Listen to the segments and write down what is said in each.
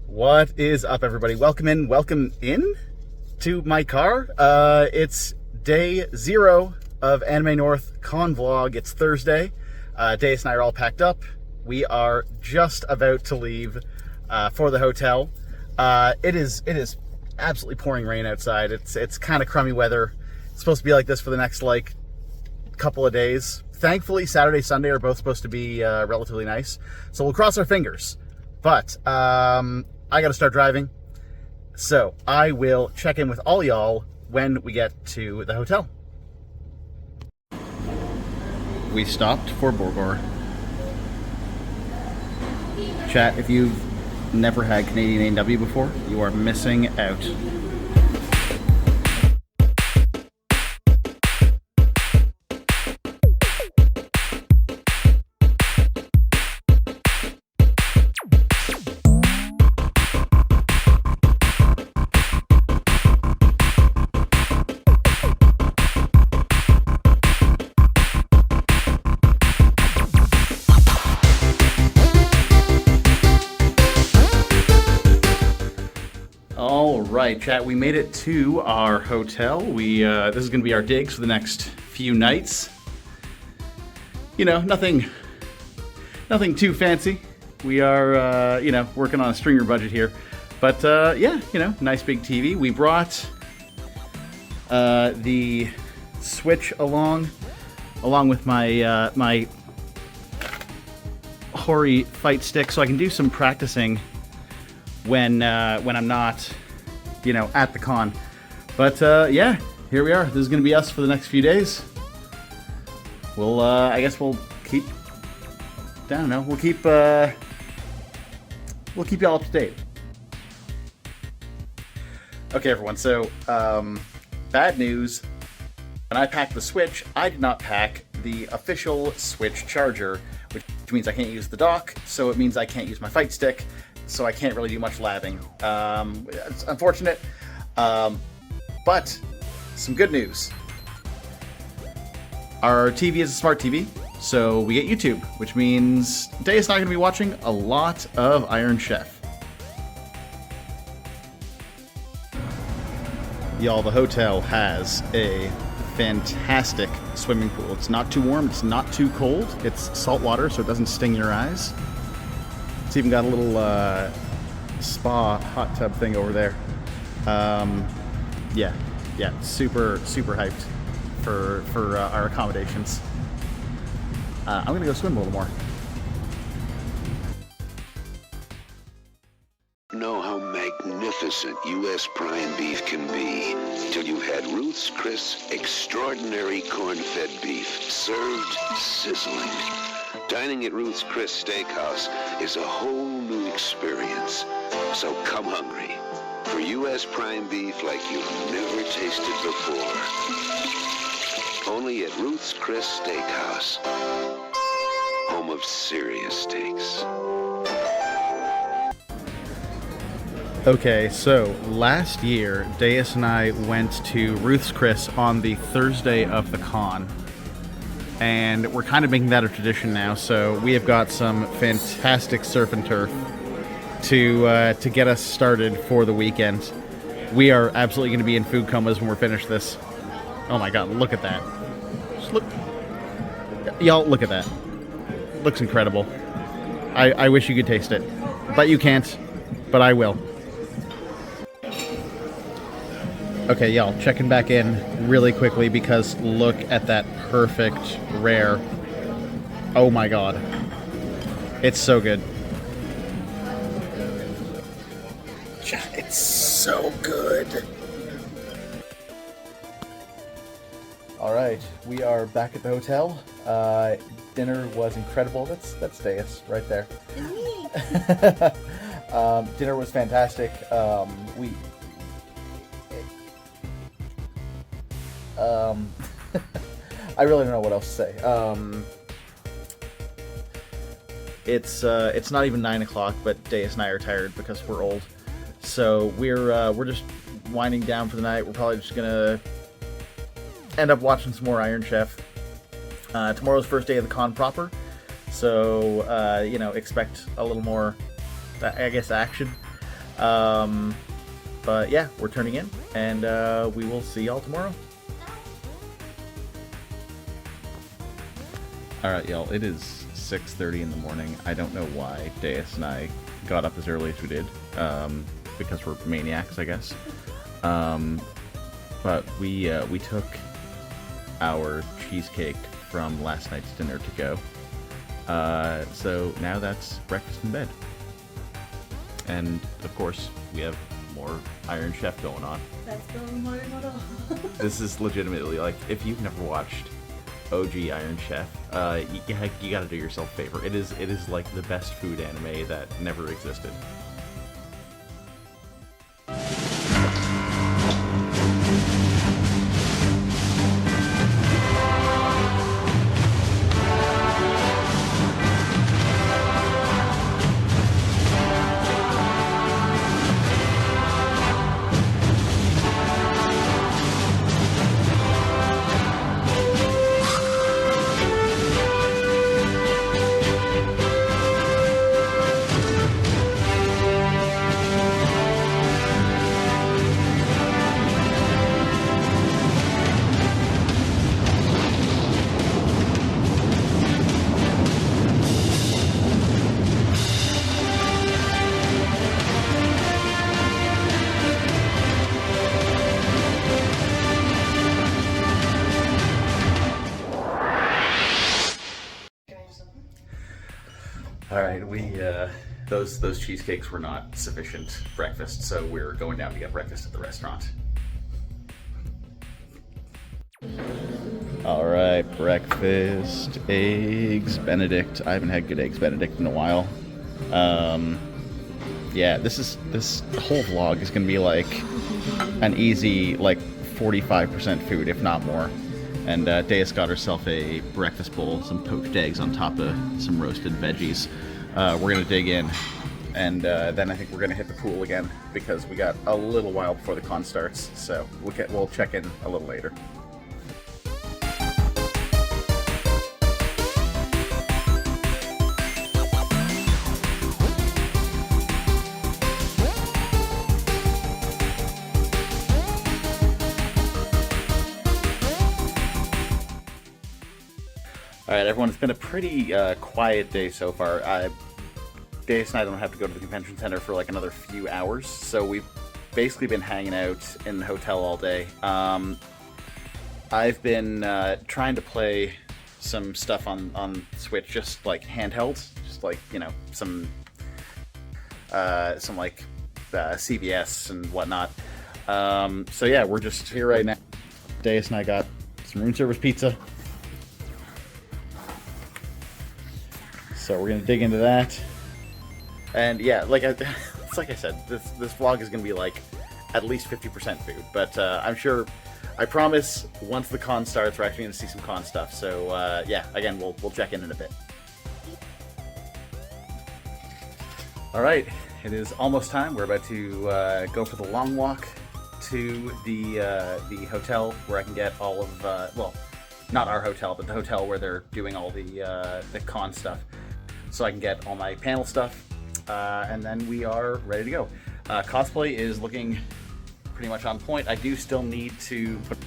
What is up, everybody? Welcome in to my car. It's day 0 of Anime North Con Vlog. It's Thursday. Deus and I are all packed up. We are just about to leave for the hotel. It is absolutely pouring rain outside. It's kind of crummy weather. It's supposed to be like this for the next couple of days. Thankfully, Saturday, Sunday are both supposed to be relatively nice. So we'll cross our fingers. But I gotta start driving, so I will check in with all y'all when we get to the hotel. We stopped for burger. Chat, if you've never had Canadian A&W before, you are missing out. Alright, chat, we made it to our hotel. This is going to be our digs for the next few nights. You know, nothing too fancy. We are, working on a stringer budget here. But, yeah, nice big TV. We brought the Switch along with my, my Hori fight stick, so I can do some practicing when I'm not, at the con. But yeah, here we are. This is going to be us for the next few days. We'll, I guess we'll keep, I don't know, we'll keep y'all up to date. Okay, everyone. So, bad news. When I packed the Switch, I did not pack the official Switch charger, which means I can't use the dock. So it means I can't use my fight stick. So I can't really do much labbing. It's unfortunate, but some good news. Our TV is a smart TV, so we get YouTube, which means Deus and I are going to be watching a lot of Iron Chef. Y'all, the hotel has a fantastic swimming pool. It's not too warm, it's not too cold. It's salt water, so it doesn't sting your eyes. It's even got a little spa hot tub thing over there. Yeah, super hyped for our accommodations. I'm gonna go swim a little more. Know how magnificent U.S. prime beef can be till you've had Ruth's Chris Extraordinary Corn-Fed Beef served sizzling. Dining at Ruth's Chris Steakhouse is a whole new experience. So come hungry for U.S. prime beef like you've never tasted before. Only at Ruth's Chris Steakhouse, home of serious steaks. Okay, so last year, Deus and I went to Ruth's Chris on the Thursday of the con. And we're kind of making that a tradition now, so we have got some fantastic surf and turf to get us started for the weekend. We are absolutely going to be in food comas when we're finished this. Oh my god, look at that. Just look. Y'all, look at that. Looks incredible. I wish you could taste it. But you can't. But I will. Okay, y'all, checking back in really quickly because look at that perfect rare. Oh my god. It's so good. It's so good. Alright, we are back at the hotel. Dinner was incredible. That's Deus right there. Dinner was fantastic. I really don't know what else to say. It's not even 9 o'clock, but Deus and I are tired because we're old. So we're just winding down for the night. We're probably just gonna end up watching some more Iron Chef. Tomorrow's first day of the con proper, so expect a little more, I guess, action. But yeah, we're turning in, and we will see y'all tomorrow. Alright, y'all, it is 6:30 in the morning. I don't know why Deus and I got up as early as we did, because we're maniacs, I guess. But we took our cheesecake from last night's dinner to go. So now that's breakfast in bed. And, of course, we have more Iron Chef going on. This is legitimately, like, if you've never watched OG Iron Chef, you gotta do yourself a favor. It is like the best food anime that never existed. Alright, those cheesecakes were not sufficient breakfast, so we're going down to get breakfast at the restaurant. Alright, breakfast, eggs Benedict. I haven't had good eggs Benedict in a while. Yeah, this whole vlog is gonna be like an easy, like 45% food, if not more. And Deus got herself a breakfast bowl, some poached eggs on top of some roasted veggies. We're gonna dig in, and then I think we're gonna hit the pool again because we got a little while before the con starts. So we'll check in a little later. Alright, everyone, it's been a pretty quiet day so far. Deus and I don't have to go to the convention center for like another few hours, so we've basically been hanging out in the hotel all day. I've been trying to play some stuff on Switch, just like handheld, just like, you know, some like CVS and whatnot. So yeah, we're just here right now. Deus and I got some room service pizza. So we're gonna dig into that, and yeah, like it's like I said, this vlog is gonna be like at least 50% food. But I'm sure, I promise, once the con starts, we're actually gonna see some con stuff. So yeah, again, we'll check in a bit. All right, it is almost time. We're about to go for the long walk to the hotel where I can get all of well, not our hotel, but the hotel where they're doing all the con stuff. So I can get all my panel stuff, and then we are ready to go. Cosplay is looking pretty much on point. I do still need to put,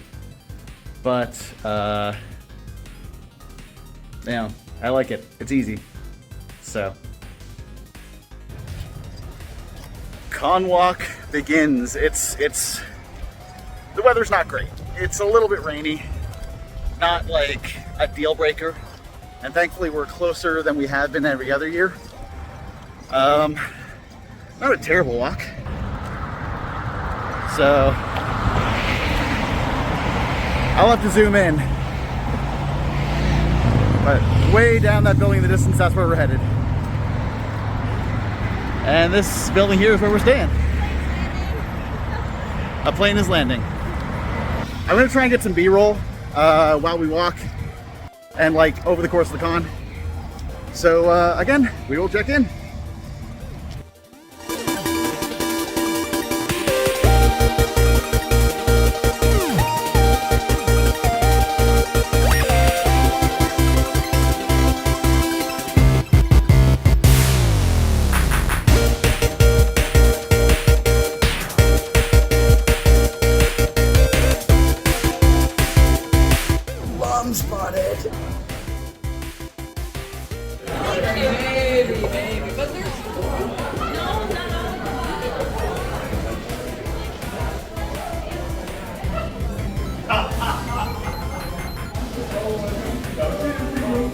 but you know, I like it. It's easy. So con walk begins. It's the weather's not great. It's a little bit rainy, not like a deal breaker. And thankfully we're closer than we have been every other year. Not a terrible walk. So I'll have to zoom in. But way down that building in the distance, that's where we're headed. And this building here is where we're staying. A plane is landing. I'm gonna try and get some B-roll while we walk, and like over the course of the con. So again, we will check in.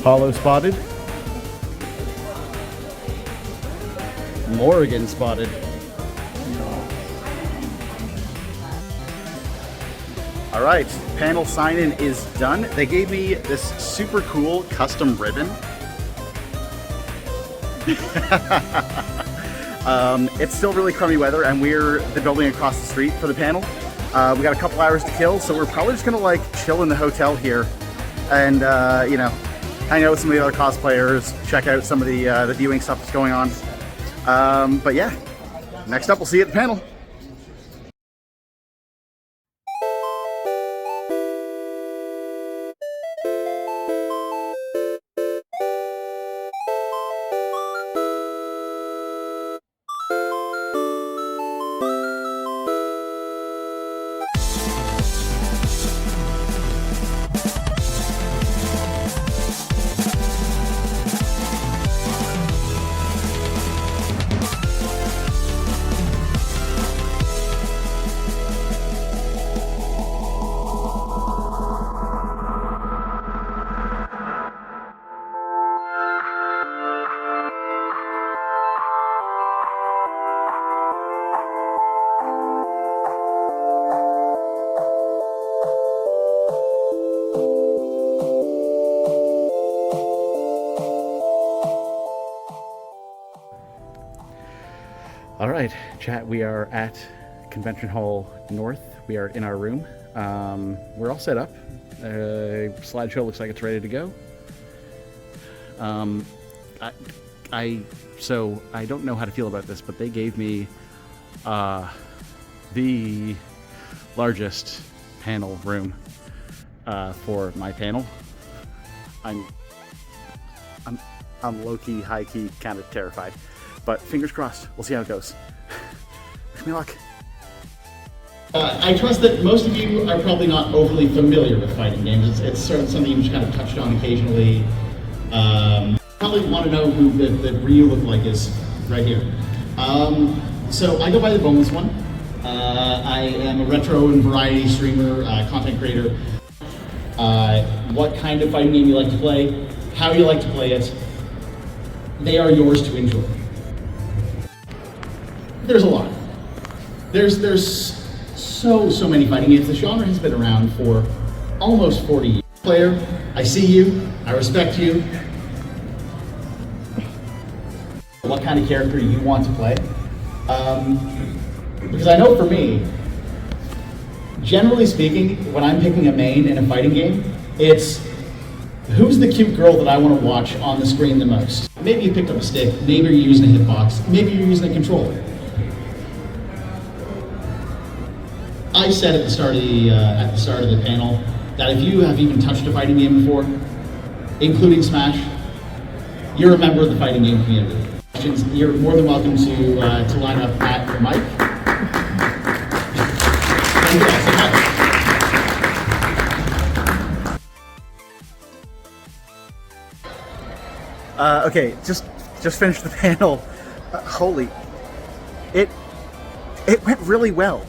Apollo spotted. Morrigan spotted. All right, panel sign-in is done. They gave me this super cool custom ribbon. It's still really crummy weather, and we're the building across the street for the panel. We got a couple hours to kill, so we're probably just gonna like chill in the hotel here, and you know, hang out with some of the other cosplayers, check out some of the viewing stuff that's going on. But yeah, next up, we'll see you at the panel. All right, chat, we are at Convention Hall North. We are in our room. We're all set up. Slideshow looks like it's ready to go. So I don't know how to feel about this, but they gave me the largest panel room for my panel. I'm low-key, high-key, kind of terrified. But fingers crossed, we'll see how it goes. Wish me luck. I trust that most of you are probably not overly familiar with fighting games. It's sort of something you've just kind of touched on occasionally. Probably want to know who the Ryu look like is right here. So I go by the Boneless One. I am a retro and variety streamer, content creator. What kind of fighting game you like to play, how you like to play it, they are yours to enjoy. There's a lot. There's so many fighting games. The genre has been around for almost 40 years. Player, I see you, I respect you. What kind of character you want to play? Because I know for me, generally speaking, when I'm picking a main in a fighting game, it's who's the cute girl that I want to watch on the screen the most? Maybe you picked up a stick, maybe you're using a hitbox, maybe you're using a controller. I said at the start of the panel that if you have even touched a fighting game before, including Smash, you're a member of the fighting game community. You're more than welcome to line up at the mic. Okay, just finished the panel. Holy, it went really well.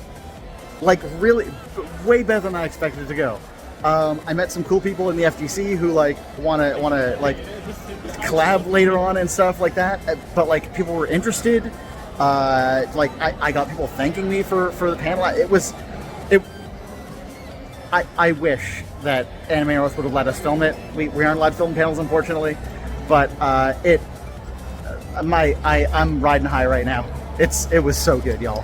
Like really, way better than I expected it to go. I met some cool people in the FGC who like wanna like collab later on and stuff like that. But like people were interested. Like I got people thanking me for the panel. I wish that Anime North would have let us film it. We aren't allowed to film panels, unfortunately. But I'm riding high right now. It was so good, y'all.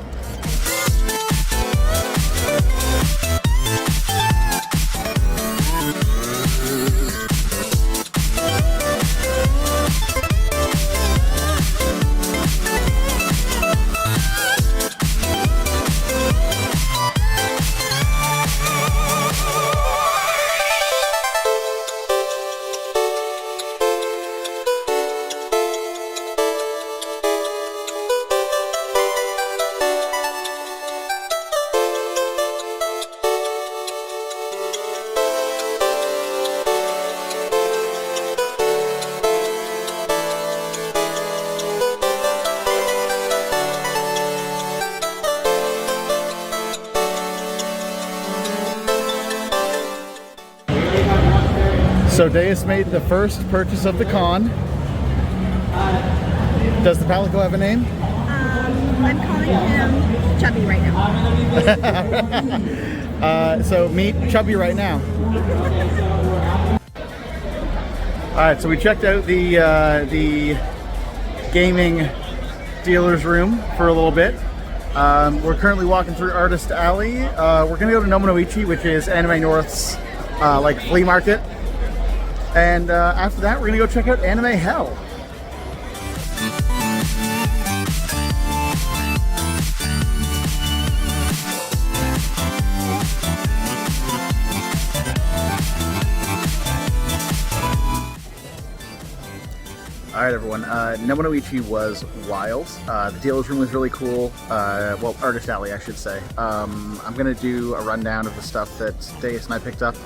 So Deus made the first purchase of the con. Does the Palico have a name? I'm calling him Chubby right now. So meet Chubby right now. All right, so we checked out the gaming dealer's room for a little bit. We're currently walking through Artist Alley. We're gonna go to Nomonoichi, which is Anime North's like flea market. And after that, we're gonna go check out Anime Hell. All right, everyone. Nomonoichi was wild. The dealer's room was really cool. Well, Artist Alley, I should say. I'm gonna do a rundown of the stuff that Deus and I picked up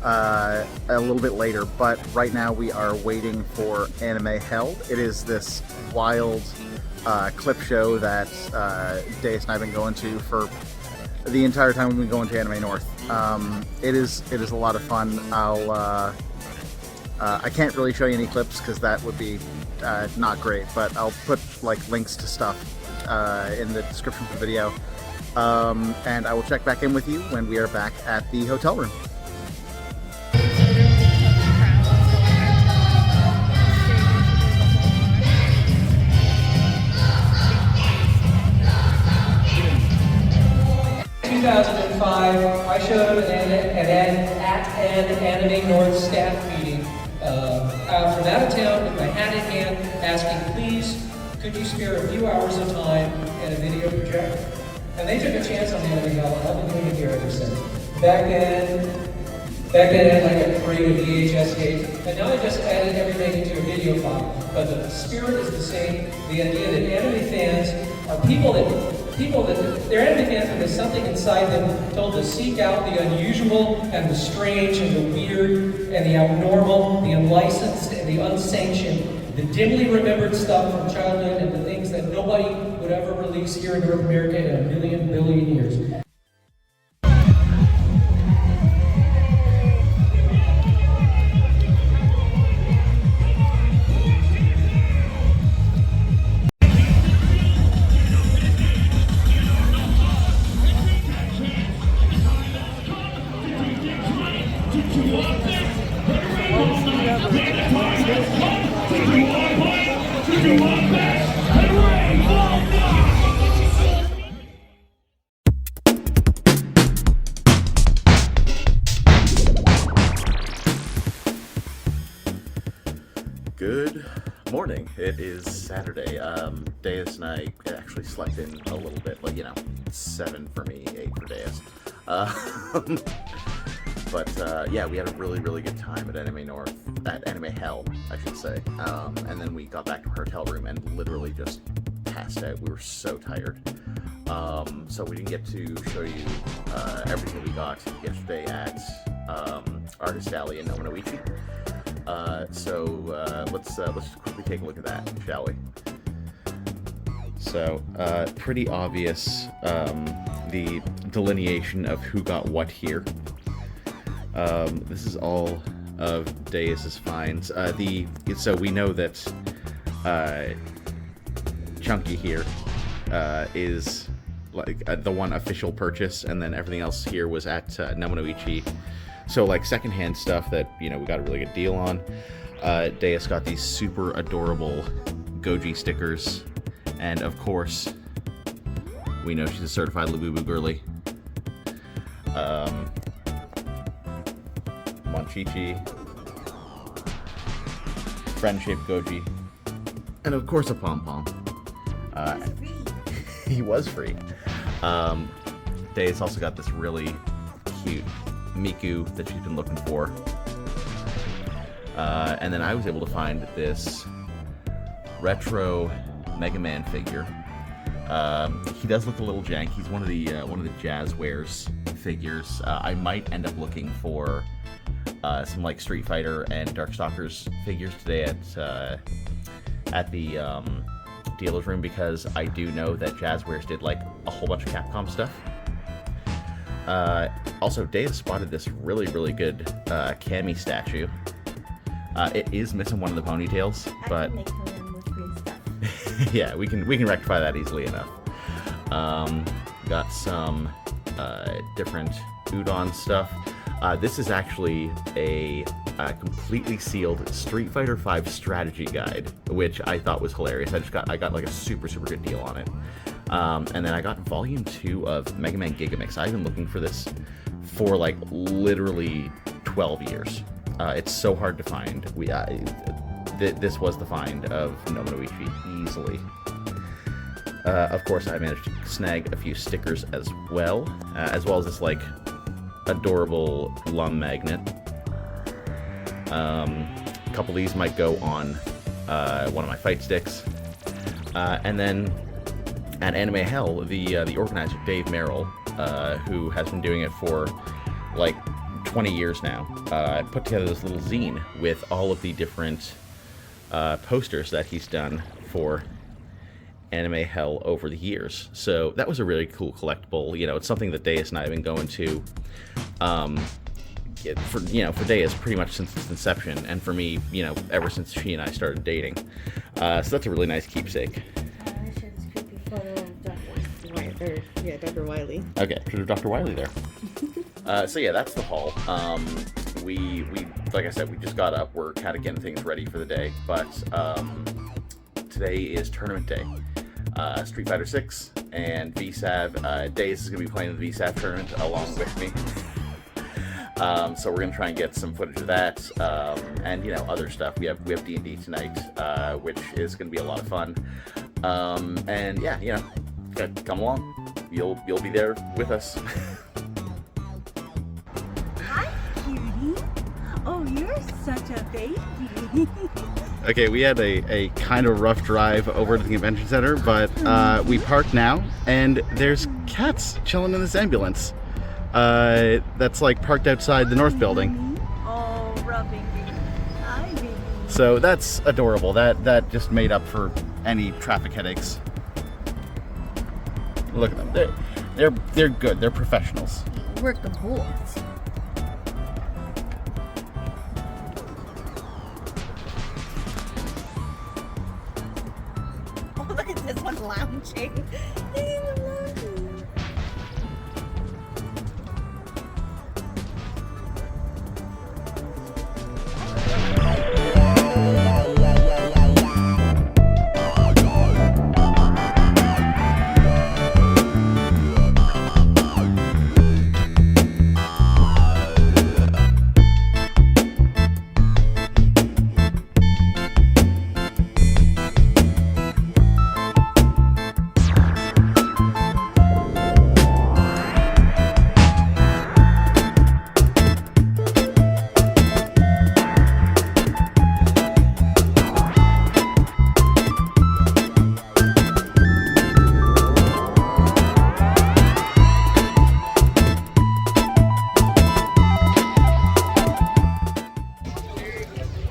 a little bit later, but right now we are waiting for Anime Hell. It is this wild clip show that Deus and I have been going to for the entire time we've been going to Anime North. It is a lot of fun. I can't really show you any clips because that would be not great, but I'll put like links to stuff in the description of the video, and I will check back in with you when we are back at the hotel room. In 2005, I showed at an Anime North staff meeting from out of town with my hat in hand, asking, please, could you spare a few hours of time and a video projector? And they took a chance on Anime Hell, and I've been doing it here ever since. Back then I had like a parade of VHS tapes, and now I just added everything into a video file. But the spirit is the same. The idea that anime fans are people that they're anime fans, but there's something inside them told to seek out the unusual and the strange and the weird and the abnormal, the unlicensed and the unsanctioned, the dimly remembered stuff from childhood and the things that nobody would ever release here in North America in a million billion years. Good morning. It is Saturday. Deus and I actually slept in a little bit, like, 7 for me, 8 for Deus. But yeah, we had a really, really good time at Anime Hell, I should say. And then we got back to our hotel room and literally just passed out. We were so tired. So we didn't get to show you everything we got yesterday at Artist Alley in Nomonoichi. So let's just quickly take a look at that, shall we? So pretty obvious the delineation of who got what here. This is all of Deus's finds. So we know that Chunky here is like the one official purchase, and then everything else here was at Nomonoichi. So like secondhand stuff that we got a really good deal on. Deus got these super adorable Goji stickers, and of course we know she's a certified Labubu girly. Monchichi, friend-shaped Goji, and of course a pom-pom. He was free. Deus also got this really cute Miku that she's been looking for. And then I was able to find this retro Mega Man figure. He does look a little jank. He's one of the Jazzwares figures. I might end up looking for some like Street Fighter and Darkstalkers figures today at the dealer's room, because I do know that Jazzwares did like a whole bunch of Capcom stuff. Also, Deus spotted this really, really good Cammy statue. It is missing one of the ponytails, but Make her one with green stuff. yeah, we can rectify that easily enough. Got some different udon stuff. This is actually a completely sealed Street Fighter V strategy guide, which I thought was hilarious. I got like a super good deal on it. And then I got volume 2 of Mega Man Gigamix. I've been looking for this for like literally 12 years. It's so hard to find. This was the find of Nobunoichi easily. Of course, I managed to snag a few stickers as well as this like adorable lum magnet. A couple of these might go on one of my fight sticks. And then at Anime Hell, the organizer, Dave Merrill, who has been doing it for like 20 years now, put together this little zine with all of the different posters that he's done for Anime Hell over the years. So that was a really cool collectible. You know, it's something that Deus and I have been going to for Deus pretty much since its inception, and for me, you know, ever since she and I started dating. So that's a really nice keepsake. I showed this creepy photo of Dr. Wily. Okay, should have Dr. Wily there. So yeah, that's the haul. We like I said, we just got up. We're kind of getting things ready for the day, but today is tournament day. Street Fighter 6 and VSav. Deus is going to be playing the VSav tournament along with me. So we're going to try and get some footage of that, and you know, other stuff. We have D&D tonight, which is going to be a lot of fun. And yeah, you know, come along. You'll be there with us. Hi, cutie. Oh, you're such a baby. Okay, we had a kind of rough drive over to the convention center, but we parked now, and there's cats chilling in this ambulance. That's like parked outside the north building. Oh, rubbing me. Hi, baby. So that's adorable. That just made up for any traffic headaches. Look at them. They're good. They're professionals. Work the boards. Oh, look at this one lounging.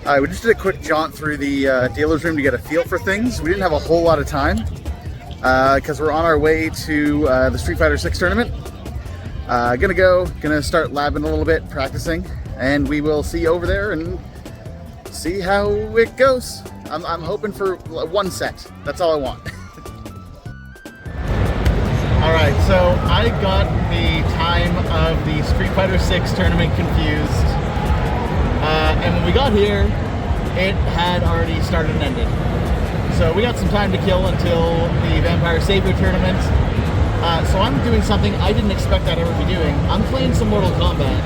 Alright, we just did a quick jaunt through the dealer's room to get a feel for things. We didn't have a whole lot of time because we're on our way to the Street Fighter 6 tournament. Gonna start labbing a little bit, practicing, and we will see you over there and see how it goes. I'm hoping for one set. That's all I want. Alright, so I got the time of the Street Fighter 6 tournament confused. And when we got here, it had already started and ended. So we got some time to kill until the Vampire Savior tournament. So I'm doing something I didn't expect I'd ever be doing. I'm playing some Mortal Kombat.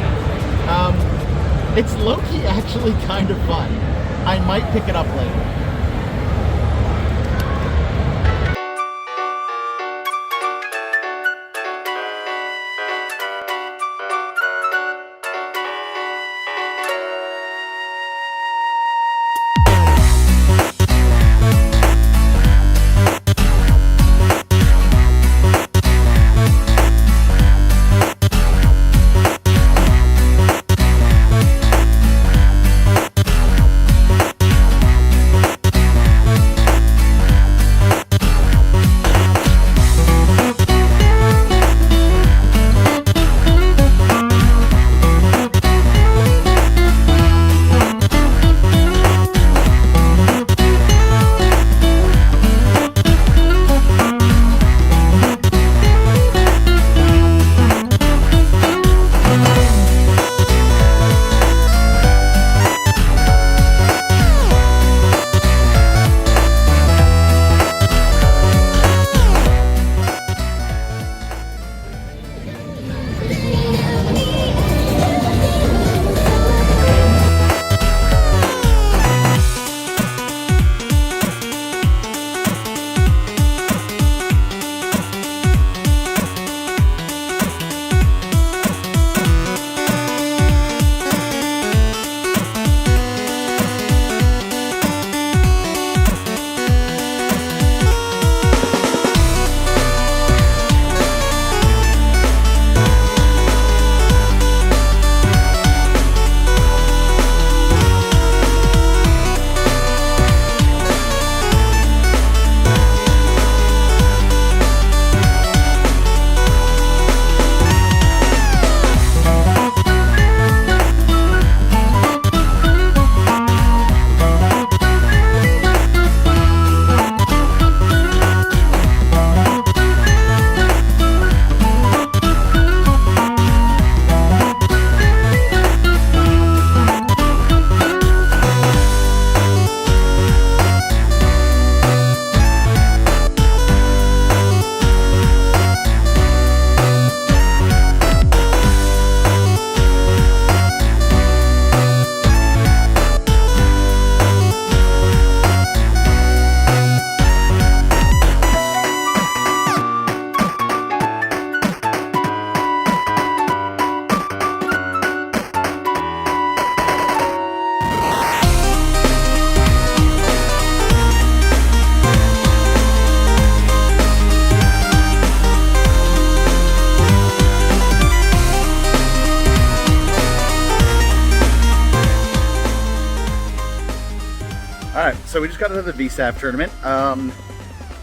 It's low-key actually kind of fun. I might pick it up later. so we just got out of the VSav tournament.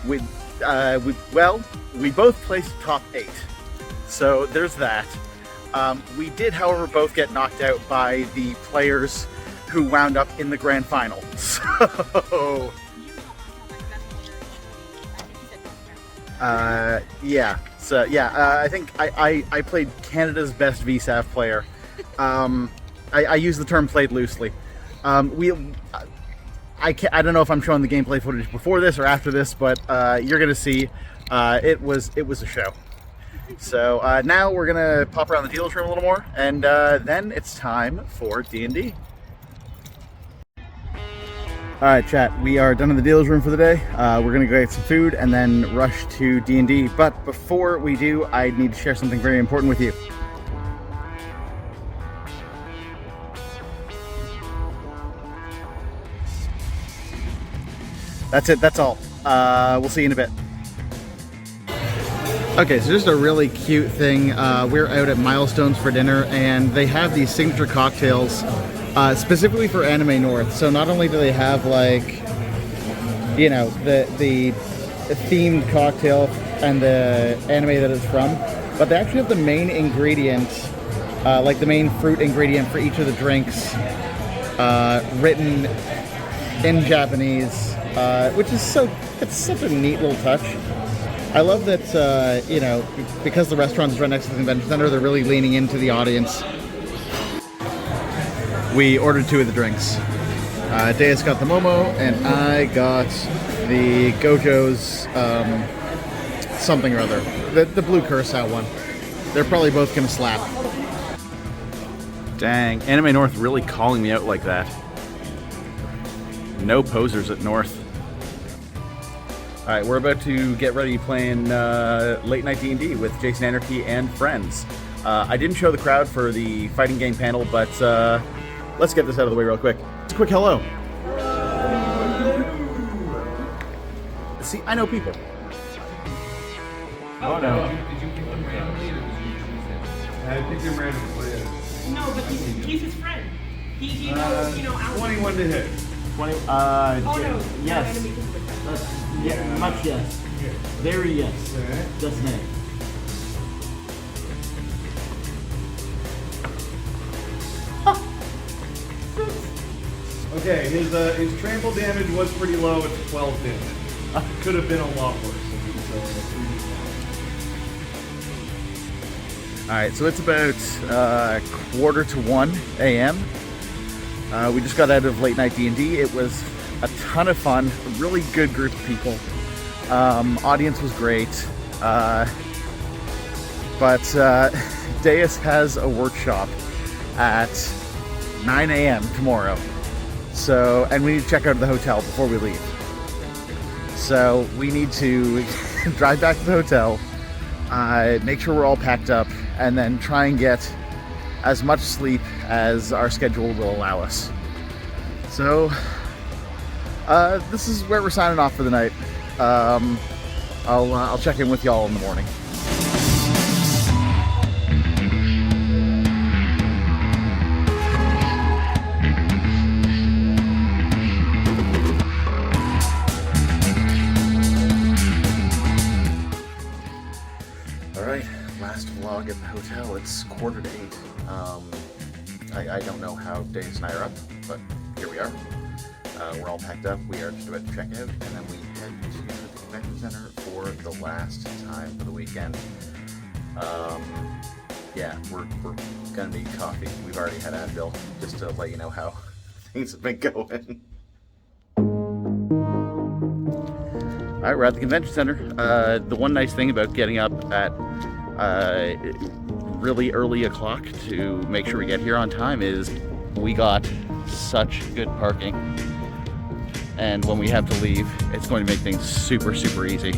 We both placed top 8. So there's that. We did, however, both get knocked out by the players who wound up in the grand final. So, yeah. So yeah, I think I played Canada's best VSav player. I use the term played loosely. I don't know if I'm showing the gameplay footage before this or after this, but you're gonna see it was a show. So now we're gonna pop around the dealer's room a little more, and then it's time for D&D. All right, chat. We are done in the dealer's room for the day. We're gonna go get some food and then rush to D&D. But before we do, I need to share something very important with you. That's it. That's all. We'll see you in a bit. Okay, so just a really cute thing. We're out at Milestones for dinner, and they have these signature cocktails specifically for Anime North. So not only do they have, like, you know, the themed cocktail and the anime that it's from, but they actually have the main ingredient, like the main fruit ingredient for each of the drinks, written in Japanese, which is it's such a neat little touch. I love that, you know, because the restaurant is right next to the convention center, they're really leaning into the audience. We ordered 2 of the drinks. Deus got the Momo, and I got the Gojo's something or other. The blue curacao one. They're probably both gonna slap. Dang, Anime North really calling me out like that. No posers at North. Alright, we're about to get ready playing late night D&D with Jason Anarchy and friends. I didn't show the crowd for the fighting game panel, but let's get this out of the way real quick. Just a quick hello. See, I know people. Oh no. Did you pick them randomly or did you choose them? I picked them randomly. No, but he's his friend. He knows, you know, our 21 to hit. 20, Oh no, yes. no, enemy can Yeah, much yes. Very yes. Just nay. Okay, his trample damage was pretty low at 12 damage. Could have been a lot worse. Alright, so it's about 1:45 a.m. We just got out of late night D&D. It was a ton of fun, a really good group of people. Audience was great. But Deus has a workshop at 9 a.m. tomorrow. So, and we need to check out of the hotel before we leave. So we need to drive back to the hotel, make sure we're all packed up, and then try and get as much sleep as our schedule will allow us. So, this is where we're signing off for the night. I'll check in with y'all in the morning. Alright, last vlog at the hotel. It's 7:45. I don't know how Deus and I are up, but here we are. We're all packed up. We are just about to check out, and then we head to the convention center for the last time for the weekend. Yeah, we're gonna need coffee. We've already had Advil, just to let you know how things have been going. All right, we're at the convention center. The one nice thing about getting up at really early o'clock to make sure we get here on time is we got such good parking. And when we have to leave, it's going to make things super, super easy.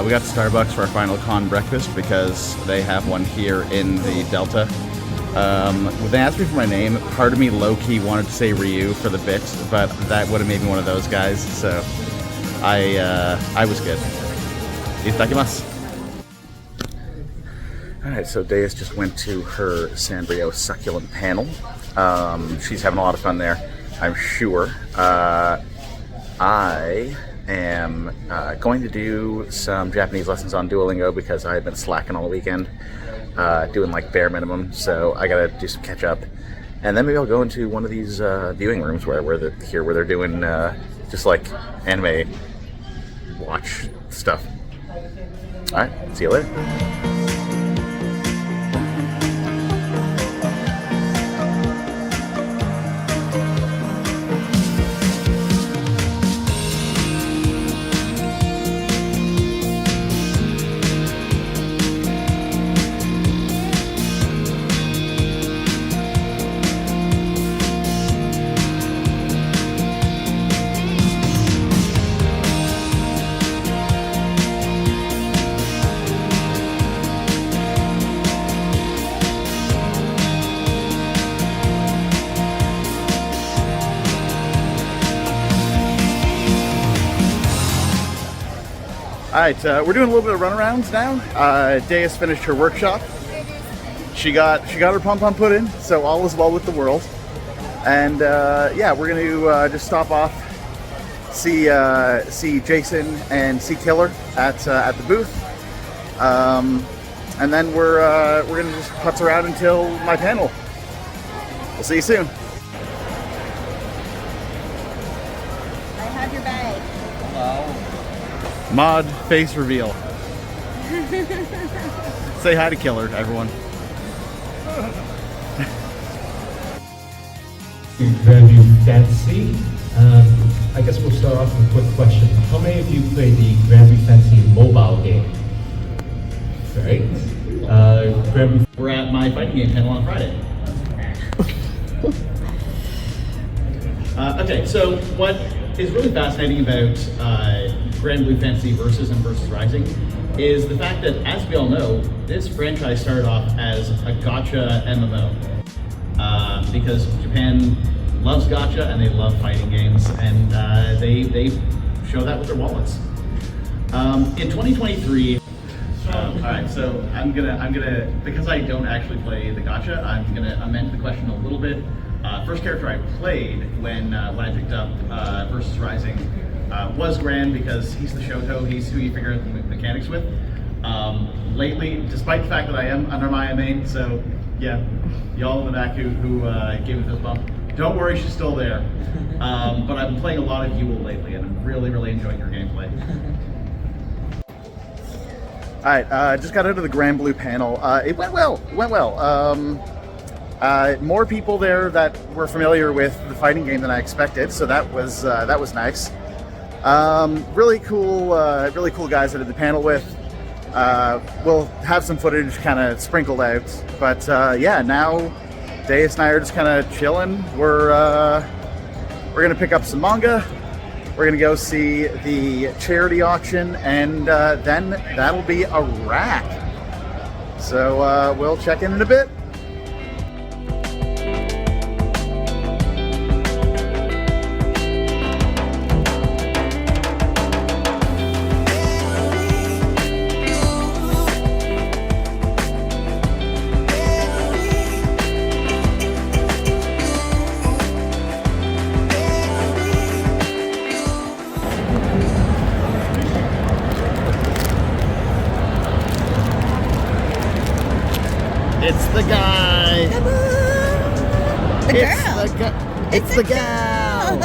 We got to Starbucks for our final con breakfast because they have one here in the Delta. When they asked me for my name, part of me low-key wanted to say Ryu for the bit, but that would have made me one of those guys, so I was good. Itadakimasu. Alright, so Deus just went to her Sanrio succulent panel. She's having a lot of fun there, I'm sure. I am going to do some Japanese lessons on Duolingo because I had been slacking all weekend, doing like bare minimum, so I gotta do some catch up. And then maybe I'll go into one of these viewing rooms where they're doing just like anime watch stuff. Alright, see you later. Alright, we're doing a little bit of runarounds now. Deus finished her workshop. She got her pom-pom put in, so all is well with the world. And yeah, we're gonna just stop off, see Jason and see Killer at the booth. And then we're gonna just putz around until my panel. We'll see you soon. I have your bag. Mod face reveal. Say hi to Killer, everyone. Granblue Fantasy. I guess we'll start off with a quick question. How many of you played the Granblue Fantasy mobile game? Right. Granblue. We're at my fighting game panel on Friday. Okay, so what is really fascinating about Granblue Fantasy Versus and Versus Rising is the fact that, as we all know, this franchise started off as a gacha MMO. Because Japan loves gacha and they love fighting games, and they show that with their wallets. In 2023, all right, so I'm gonna because I don't actually play the gacha, I'm gonna amend the question a little bit. First character I played when I picked up Versus Rising was Gran, because he's the Shoto, he's who you figure out the mechanics with. Lately, despite the fact that I am under my main, so yeah, y'all in the back who gave me this bump, don't worry, she's still there. But I've been playing a lot of Yule lately, and I'm really enjoying your gameplay. Alright, just got out of the Granblue panel. It went well. More people there that were familiar with the fighting game than I expected, so that was nice. Really cool guys I did the panel with. We'll have some footage kind of sprinkled out, but yeah, now Deus and I are just kind of chilling. We're gonna pick up some manga. We're gonna go see the charity auction, and then that'll be a wrap. So we'll check in a bit. It's the guy. Come on. The girl. It's the gal.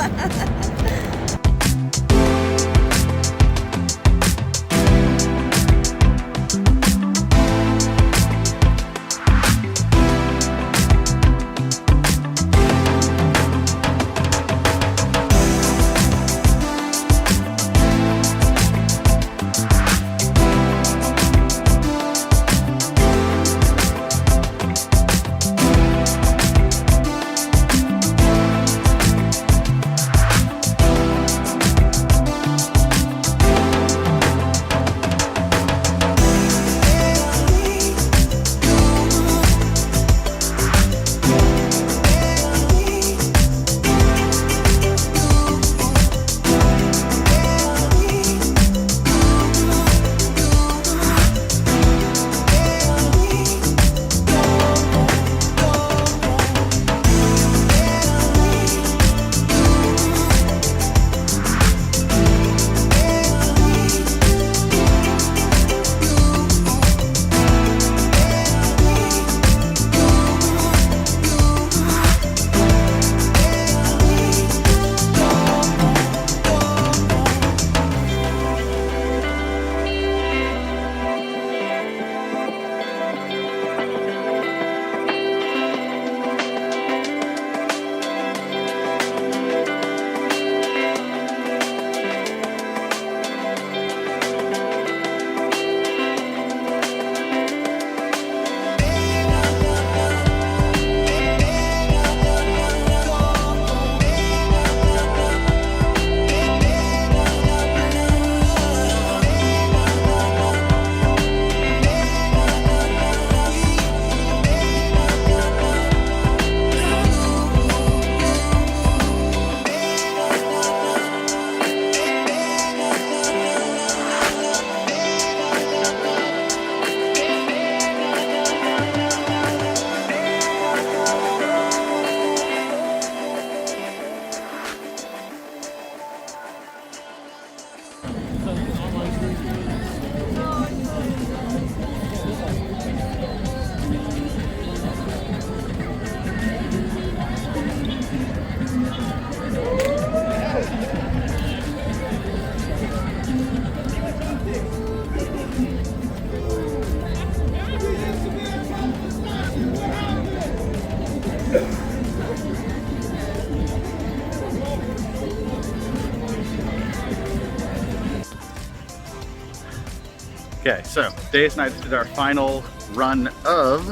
Okay, so Deus and I did our final run of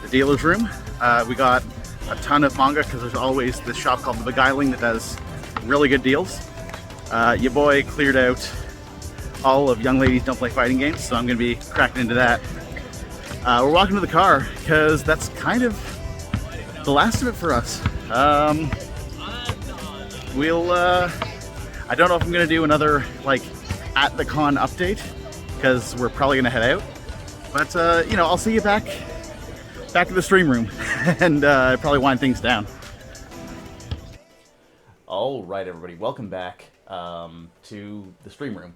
the dealer's room. We got a ton of manga because there's always this shop called The Beguiling that does really good deals. Your boy cleared out all of Young Ladies Don't Play Fighting Games, so I'm going to be cracking into that. We're walking to the car because that's kind of the last of it for us. I don't know if I'm going to do another like at the con update because we're probably going to head out. But you know, I'll see you back in the stream room and probably wind things down. All right, everybody, welcome back to the stream room.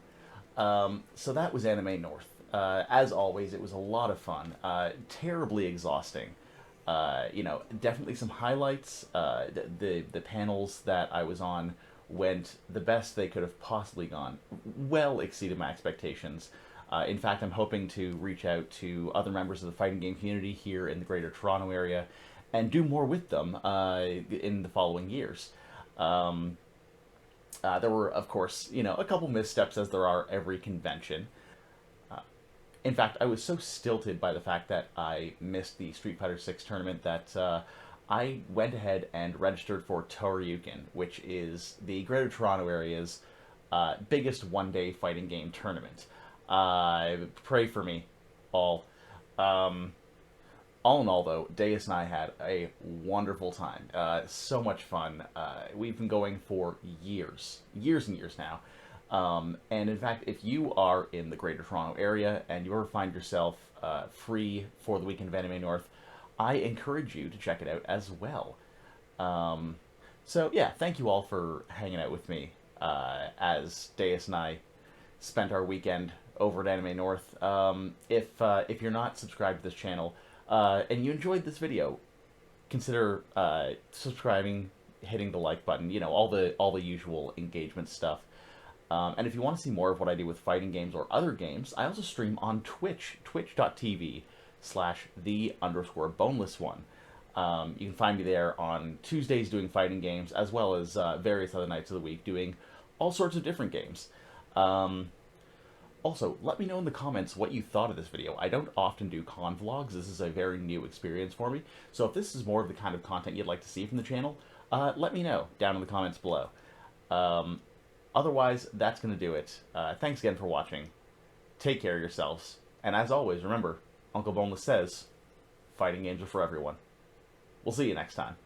So that was Anime North. As always, it was a lot of fun. Terribly exhausting. You know, definitely some highlights. The panels that I was on went the best they could have possibly gone. Well exceeded my expectations. In fact, I'm hoping to reach out to other members of the fighting game community here in the Greater Toronto area and do more with them in the following years. There were, of course, you know, a couple missteps as there are every convention. In fact, I was so stilted by the fact that I missed the Street Fighter 6 tournament that I went ahead and registered for Toryuken, which is the Greater Toronto area's biggest one-day fighting game tournament. Pray for me, all. All in all, though, Deus and I had a wonderful time. So much fun. We've been going for years and years now. And in fact, if you are in the Greater Toronto area and you ever find yourself free for the weekend of Anime North, I encourage you to check it out as well. So yeah, thank you all for hanging out with me as Deus and I spent our weekend over at Anime North. If you're not subscribed to this channel and you enjoyed this video, consider subscribing, hitting the like button, you know, all the usual engagement stuff. And if you want to see more of what I do with fighting games or other games, I also stream on Twitch, twitch.tv/the_boneless1. You can find me there on Tuesdays doing fighting games, as well as various other nights of the week doing all sorts of different games. Also, let me know in the comments what you thought of this video. I don't often do con vlogs. This is a very new experience for me. So if this is more of the kind of content you'd like to see from the channel, let me know down in the comments below. Otherwise, that's going to do it. Thanks again for watching. Take care of yourselves. And as always, remember, Uncle Boneless says, fighting games are for everyone. We'll see you next time.